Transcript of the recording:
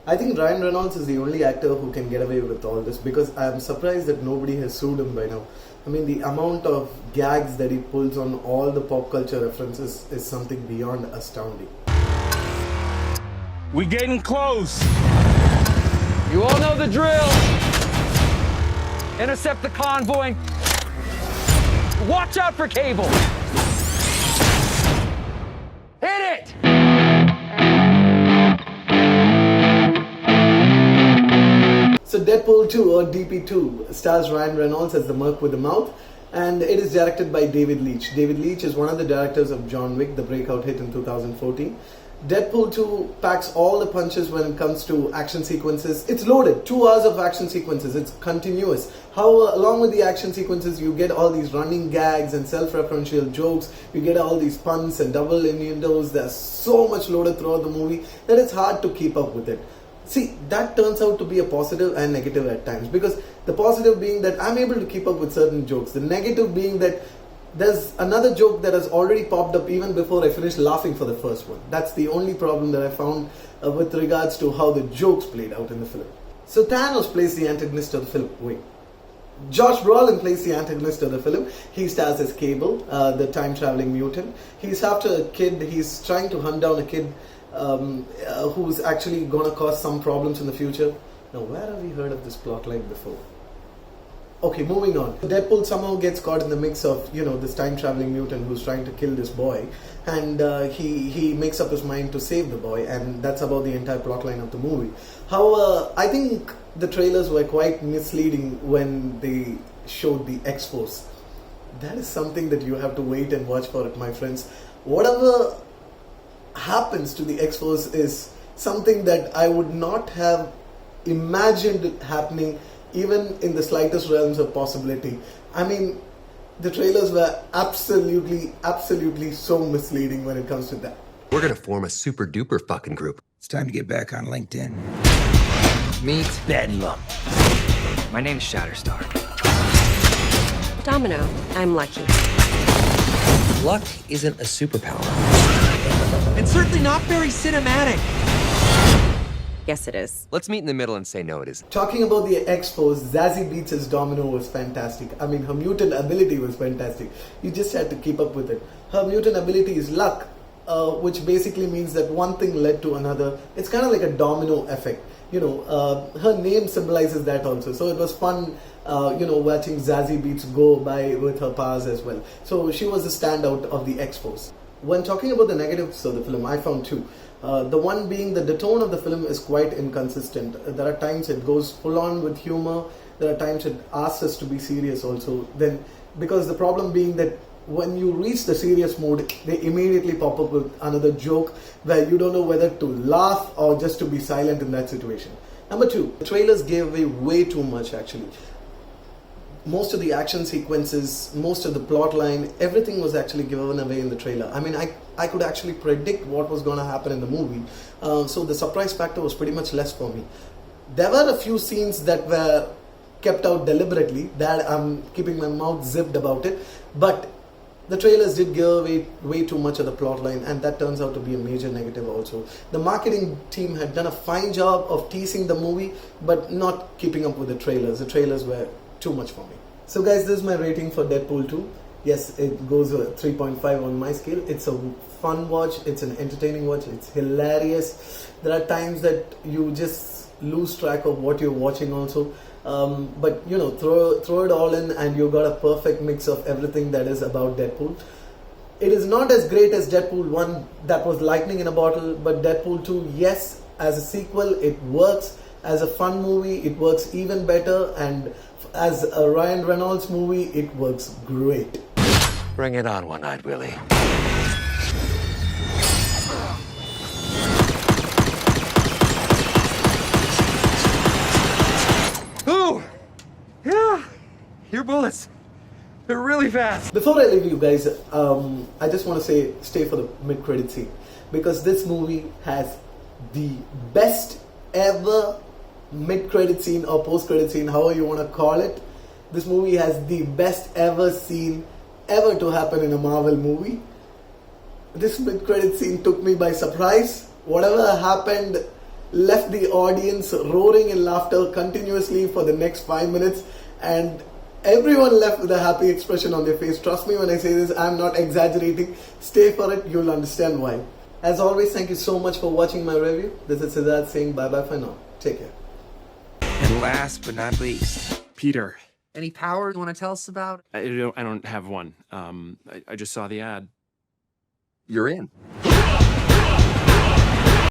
I think Ryan Reynolds is the only actor who can get away with all this because I'm surprised that nobody has sued him by now. I mean, the amount of gags that he pulls on all the pop culture references is something beyond astounding. We getting close. You all know the drill. Intercept the convoy. Watch out for Cable. Hit it! So Deadpool 2 or DP2 stars Ryan Reynolds as the Merc with the Mouth, and it is directed by David Leitch. David Leitch is one of the directors of John Wick, the breakout hit in 2014. Deadpool 2 packs all the punches when it comes to action sequences. It's loaded, 2 hours of action sequences, it's continuous. How along with the action sequences you get all these running gags and self-referential jokes, you get all these puns and double innuendos. There's so much loaded throughout the movie that it's hard to keep up with it. See, that turns out to be a positive and negative at times, because the positive being that I'm able to keep up with certain jokes, the negative being that there's another joke that has already popped up even before I finished laughing for the first one. That's the only problem that I found with regards to how the jokes played out in the film. So Thanos plays the antagonist of the film. Wait. Josh Brolin plays the antagonist of the film. He stars as Cable, the time-traveling mutant. He's after a kid. He's trying to hunt down a kid who's actually going to cause some problems in the future. Now, where have we heard of this plotline before? Okay, moving on. Deadpool somehow gets caught in the mix of, this time-traveling mutant who's trying to kill this boy, and he makes up his mind to save the boy, and that's about the entire plotline of the movie. However, I think the trailers were quite misleading when they showed the X-Force. That is something that you have to wait and watch for it, my friends. Whatever happens to the X-Force is something that I would not have imagined happening even in the slightest realms of possibility. I mean, the trailers were absolutely so misleading when it comes to that. We're gonna form a super duper fucking group. It's time to get back on LinkedIn. Meet Bedlam. My name's Shatterstar. Domino, I'm Lucky. Luck isn't a superpower. It's certainly not very cinematic. Yes, it is. Let's meet in the middle and say no, it isn't. Talking about the X-Force, Zazie Beetz' Domino was fantastic. I mean, her mutant ability was fantastic. You just had to keep up with it. Her mutant ability is luck, which basically means that one thing led to another. It's kind of like a domino effect. Her name symbolizes that also. So it was fun, watching Zazie Beetz go by with her powers as well. So she was the standout of the X-Force. When talking about the negatives of the film, I found two. The one being that the tone of the film is quite inconsistent. There are times it goes full on with humor. There are times it asks us to be serious also. Then, because the problem being that when you reach the serious mode, they immediately pop up with another joke where you don't know whether to laugh or just to be silent in that situation. Number two, the trailers gave away way too much actually. Most of the action sequences, most of the plot line, everything was actually given away in the trailer. I mean, I could actually predict what was going to happen in the movie. So the surprise factor was pretty much less for me. There were a few scenes that were kept out deliberately, that I'm keeping my mouth zipped about it. But the trailers did give away way too much of the plot line, and that turns out to be a major negative also. The marketing team had done a fine job of teasing the movie, but not keeping up with the trailers. The trailers were too much for me. So guys, this is my rating for Deadpool 2. Yes, it goes 3.5 on my scale. It's a fun watch, it's an entertaining watch, it's hilarious. There are times that you just lose track of what you're watching also. But throw it all in and you got a perfect mix of everything that is about Deadpool. It is not as great as Deadpool 1, that was lightning in a bottle, but Deadpool 2, yes, as a sequel, it works. As a fun movie, it works even better, and as a Ryan Reynolds movie, it works great. Bring it on, One-Eyed Willie. Ooh! Yeah! Your bullets. They're really fast. Before I leave you guys, I just want to say stay for the mid-credit scene, because this movie has the best ever mid-credit scene or post-credit scene, however you want to call it. This movie has the best ever scene ever to happen in a Marvel movie. This mid-credit scene took me by surprise. Whatever happened left the audience roaring in laughter continuously for the next 5 minutes, and everyone left with a happy expression on their face. Trust me when I say this, I'm not exaggerating. Stay for it, you'll understand why. As always, thank you so much for watching my review. This is Siddharth saying bye bye for now. Take care. And last but not least, Peter. Any power you want to tell us about? I don't have one. I just saw the ad. You're in.